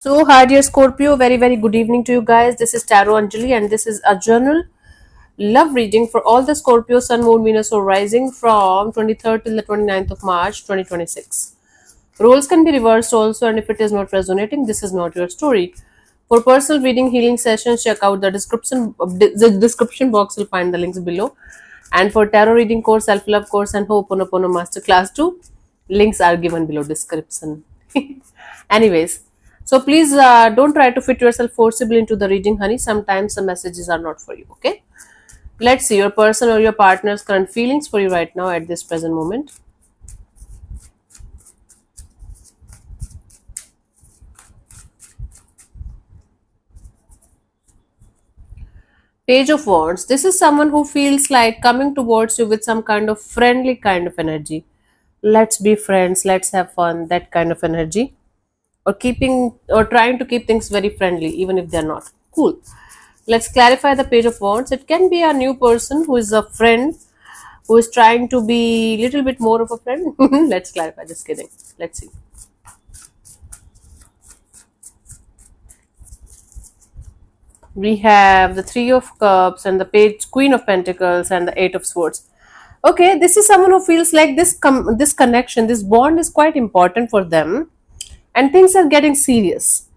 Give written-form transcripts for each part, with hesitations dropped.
So, hi dear Scorpio, very good evening to you guys. This is Tarot Anjali, and this is a journal love reading for all the Scorpio Sun, Moon, Venus, or Rising from 23rd till the 29th of March 2026. Roles can be reversed also, and if it is not resonating, this is not your story. For personal reading healing sessions, check out the description box. You'll find the links below. And for tarot reading course, self love course, and Ho'oponopono masterclass too, links are given below description. Anyways, so please don't try to fit yourself forcibly into the reading, honey. Sometimes the messages are not for you. Okay. Let's see your person or your partner's current feelings for you right now at this present moment. Page of Wands. This is someone who feels like coming towards you with some kind of friendly kind of energy. Let's be friends, let's have fun, that kind of energy. Or keeping or trying to keep things very friendly, even if they're not. Cool. Let's clarify the Page of Wands. It can be a new person who is a friend, who is trying to be a little bit more of a friend. Let's clarify, just kidding. Let's see. We have the Three of Cups and the Page Queen of Pentacles and the Eight of Swords. Okay, this is someone who feels like this connection, this bond is quite important for them, and things are getting serious.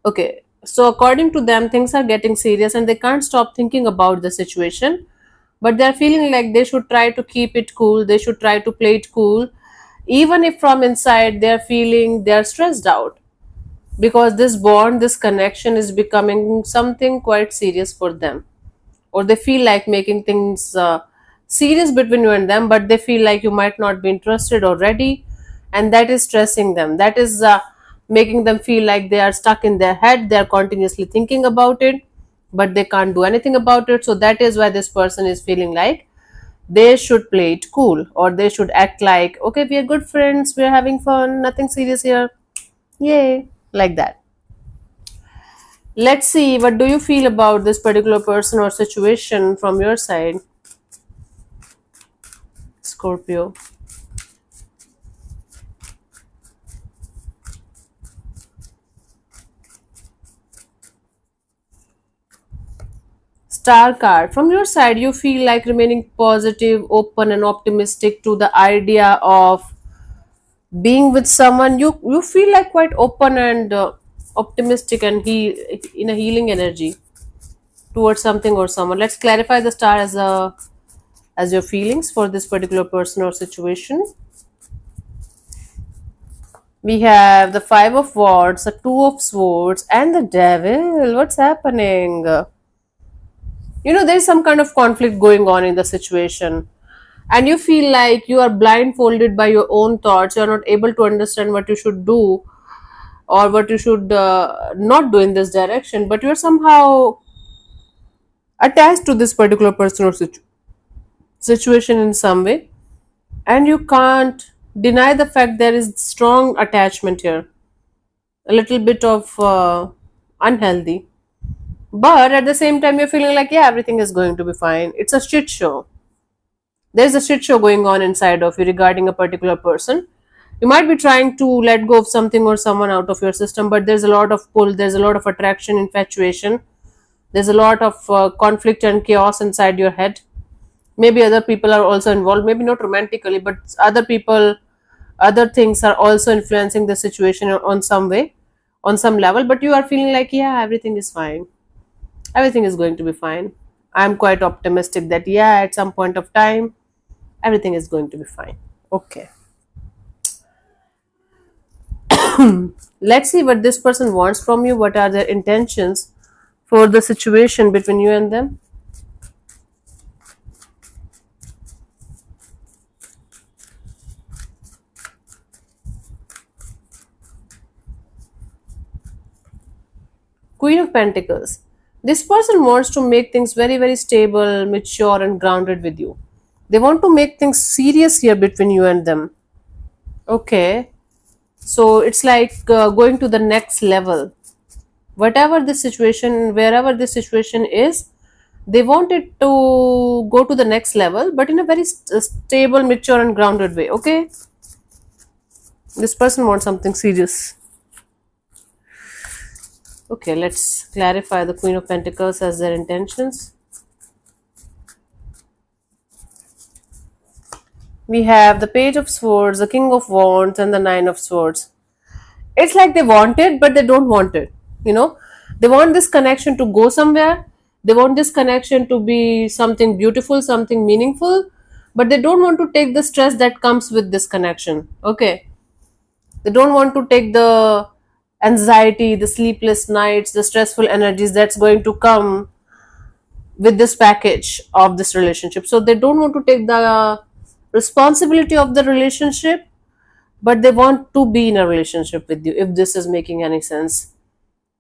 Okay, so according to them, things are getting serious, and they can't stop thinking about the situation. But they're feeling like they should try to keep it cool. They should try to play it cool, even if from inside they're feeling they're stressed out, because this bond, this connection is becoming something quite serious for them, or they feel like making things serious between you and them, but they feel like you might not be interested or ready, and that is stressing them. That is making them feel like they are stuck in their head. They are continuously thinking about it, but they can't do anything about it. So that is why this person is feeling like they should play it cool, or they should act like, okay, we are good friends, we are having fun, nothing serious here, yay, like that. Let's see, what do you feel about this particular person or situation from your side, Scorpio? Star card. From your side, you feel like remaining positive, open, and optimistic to the idea of being with someone. You feel like quite open and optimistic and in a healing energy towards something or someone. Let's clarify the star as your feelings for this particular person or situation. We have the Five of Wands, the Two of Swords, and the Devil. What's happening? There's some kind of conflict going on in the situation, and you feel like you are blindfolded by your own thoughts. You're not able to understand what you should do or what you should not do in this direction, but you're somehow attached to this particular person or situation in some way, and you can't deny the fact there is strong attachment here, a little bit of unhealthy, but at the same time you're feeling like, yeah, everything is going to be fine. It's a shit show. There's a shit show going on inside of you regarding a particular person. You might be trying to let go of something or someone out of your system, but there's a lot of pull, there's a lot of attraction, infatuation, there's a lot of conflict and chaos inside your head. Maybe other people are also involved, maybe not romantically, but other people, other things are also influencing the situation on some way, on some level, but you are feeling like, yeah, everything is fine, everything is going to be fine. I'm quite optimistic that, yeah, at some point of time everything is going to be fine. Okay, let's see what this person wants from you. What are their intentions for the situation between you and them? Queen of Pentacles. This person wants to make things very stable, mature, and grounded with you. They want to make things serious here between you and them. Okay, so it's like going to the next level. Whatever this situation, wherever this situation is, they want it to go to the next level, but in a very stable, mature, and grounded way. Okay, this person wants something serious. Okay, let's clarify the Queen of Pentacles as their intentions. We have the Page of Swords, the King of Wands, and the Nine of Swords. It's like they want it, but they don't want it. You know, they want this connection to go somewhere. They want this connection to be something beautiful, something meaningful, but they don't want to take the stress that comes with this connection. Okay, they don't want to take the anxiety, the sleepless nights, the stressful energies that's going to come with this package of this relationship. So they don't want to take the responsibility of the relationship, but they want to be in a relationship with you, if this is making any sense.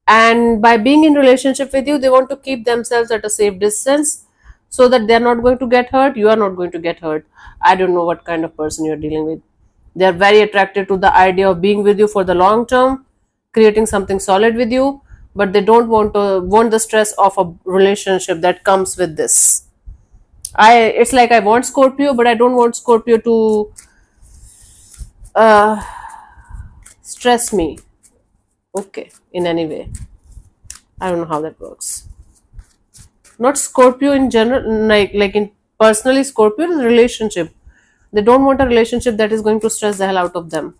And by being in relationship with you, they want to keep themselves at a safe distance, so that they're not going to get hurt, you are not going to get hurt. I don't know what kind of person you're dealing with. They're very attracted to the idea of being with you for the long term, creating something solid with you, but they don't want the stress of a relationship that comes with this. It's like I want Scorpio, but I don't want Scorpio to uh, stress me, okay, in any way. I don't know how that works. Not Scorpio in general, like in personally Scorpio in relationship. They don't want a relationship that is going to stress the hell out of them.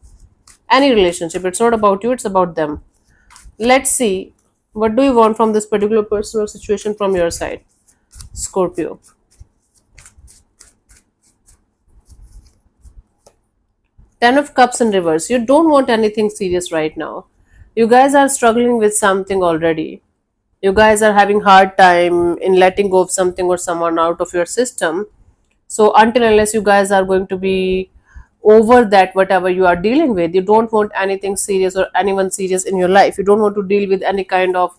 Any relationship, it's not about you, it's about them. Let's see, what do you want from this particular personal situation from your side, Scorpio? Ten of Cups in reverse. You don't want anything serious right now. You guys are struggling with something already. You guys are having hard time in letting go of something or someone out of your system. So until unless you guys are going to be over that, whatever you are dealing with, you don't want anything serious or anyone serious in your life. You don't want to deal with any kind of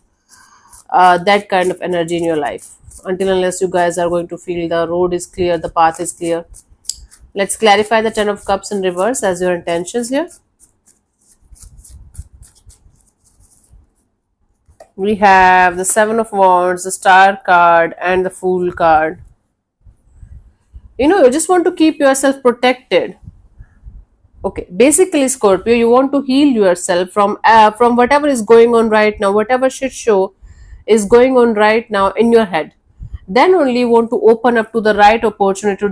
that kind of energy in your life, until unless you guys are going to feel the road is clear, the path is clear. Let's clarify the Ten of Cups in reverse as your intentions here. We have the Seven of Wands, the Star card, and the Fool card. You just want to keep yourself protected. Okay, basically, Scorpio, you want to heal yourself from whatever is going on right now, whatever shit show is going on right now in your head. Then only you want to open up to the right opportunity,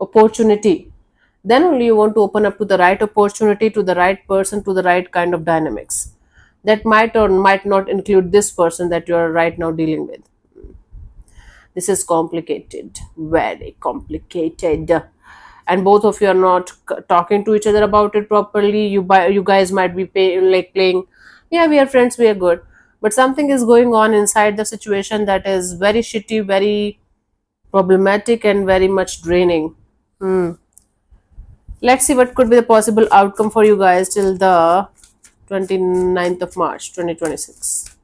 opportunity. Then only you want to open up to the right opportunity, to the right person, to the right kind of dynamics. That might or might not include this person that you are right now dealing with. This is complicated, very complicated, and both of you are not talking to each other about it properly. You guys might be playing, yeah, we are friends, we are good, but something is going on inside the situation that is very shitty, very problematic, and very much draining. Let's see what could be the possible outcome for you guys till the 29th of March 2026.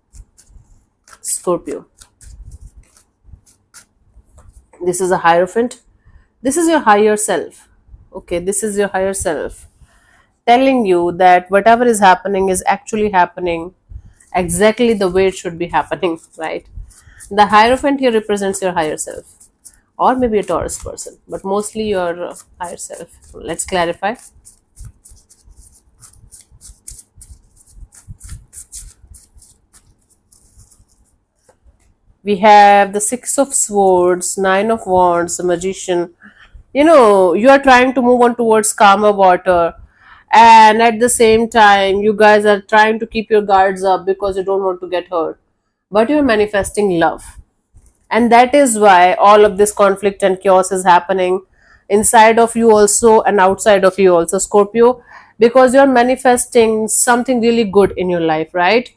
Scorpio. This is a Hierophant. This is your higher self. Okay, this is your higher self telling you that whatever is happening is actually happening exactly the way it should be happening, right? The Hierophant here represents your higher self, or maybe a Taurus person, but mostly your higher self. Let's clarify. We have the Six of Swords, Nine of Wands, the Magician. You are trying to move on towards calmer water, and at the same time, you guys are trying to keep your guards up because you don't want to get hurt. But you're manifesting love. And that is why all of this conflict and chaos is happening inside of you also and outside of you also, Scorpio, because you're manifesting something really good in your life, right?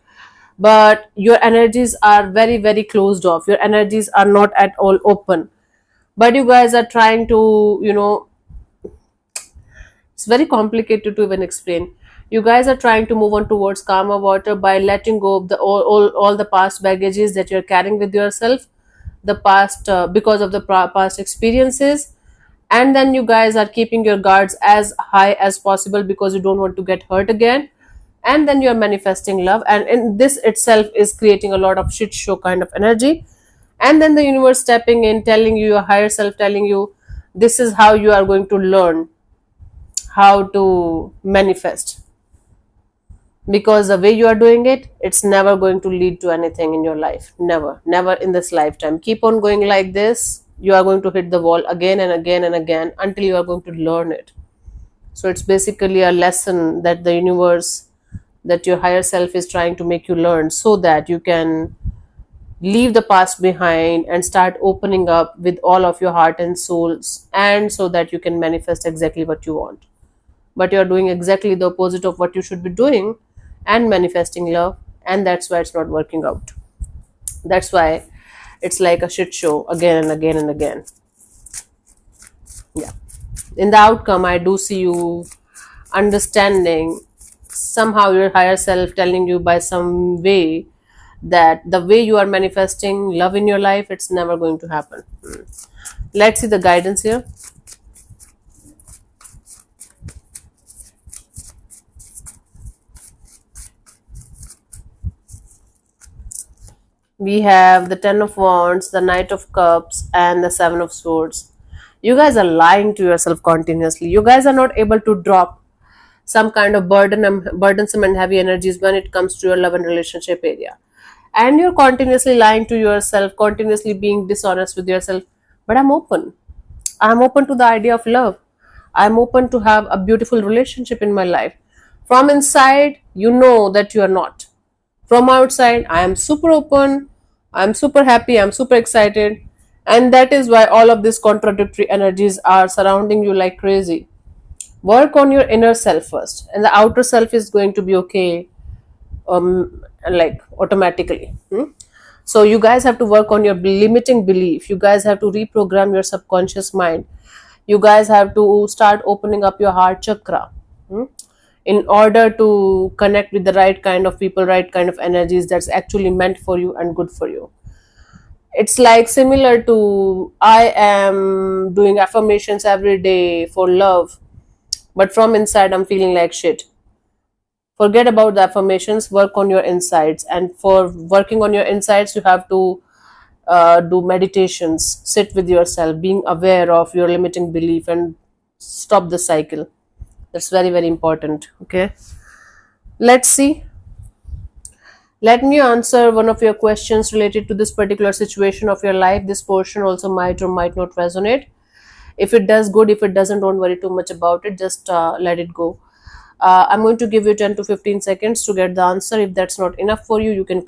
But your energies are very, very closed off. Your energies are not at all open. But you guys are trying to, it's very complicated to even explain. You guys are trying to move on towards calmer water by letting go of the all the past baggages that you're carrying with yourself, the past because of the past experiences, and then you guys are keeping your guards as high as possible because you don't want to get hurt again. And then you're manifesting love, and in this itself is creating a lot of shit show kind of energy. And then the universe stepping in, telling you, your higher self telling you, this is how you are going to learn how to manifest. because the way you are doing it, it's never going to lead to anything in your life. Never, never in this lifetime. Keep on going like this, you are going to hit the wall again and again and again until you are going to learn it. So it's basically a lesson that the universe, that your higher self is trying to make you learn, so that you can leave the past behind and start opening up with all of your heart and souls, and so that you can manifest exactly what you want. But you're doing exactly the opposite of what you should be doing, and manifesting love, and that's why it's not working out. That's why it's like a shit show again and again and again. Yeah. In the outcome, I do see you understanding somehow your higher self telling you by some way that the way you are manifesting love in your life, it's never going to happen. Let's see the guidance here. We have the Ten of Wands, the Knight of Cups, and the Seven of Swords. You guys are lying to yourself continuously. You guys are not able to drop some kind of burdensome and heavy energies when it comes to your love and relationship area. And you're continuously lying to yourself, continuously being dishonest with yourself. But I'm open. I'm open to the idea of love. I'm open to have a beautiful relationship in my life. From inside, you know that you are not. From outside, I am super open, I'm super happy, I'm super excited. And that is why all of these contradictory energies are surrounding you like crazy. Work on your inner self first, and the outer self is going to be okay, like automatically. So you guys have to work on your limiting belief. You guys have to reprogram your subconscious mind. You guys have to start opening up your heart chakra, in order to connect with the right kind of people, right kind of energies that's actually meant for you and good for you. It's like similar to, I am doing affirmations every day for love, but from inside I'm feeling like shit. Forget about the affirmations, work on your insides. And for working on your insides, you have to do meditations, sit with yourself, being aware of your limiting belief, and stop the cycle. That's very, very important. Okay, let's see. Let me answer one of your questions related to this particular situation of your life. This portion also might or might not resonate. If it does, good. If it doesn't, don't worry too much about it. Just let it go. I'm going to give you 10 to 15 seconds to get the answer. If that's not enough for you, you can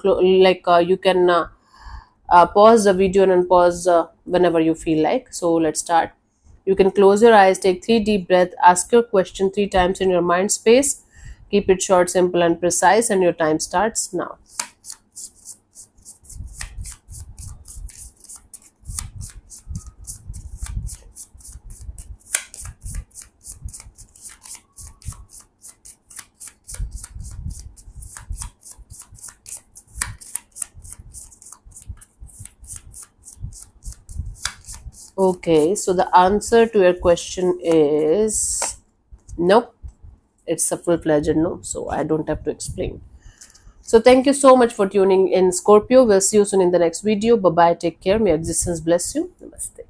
pause the video and unpause whenever you feel like. So let's start. You can close your eyes, take 3 deep breaths, ask your question 3 times in your mind space. Keep it short, simple, and precise, and your time starts now. Okay, so the answer to your question is nope. It's a full-fledged no, so I don't have to explain. So thank you so much for tuning in, Scorpio. We'll see you soon in the next video. Bye bye, take care, may existence bless you. Namaste.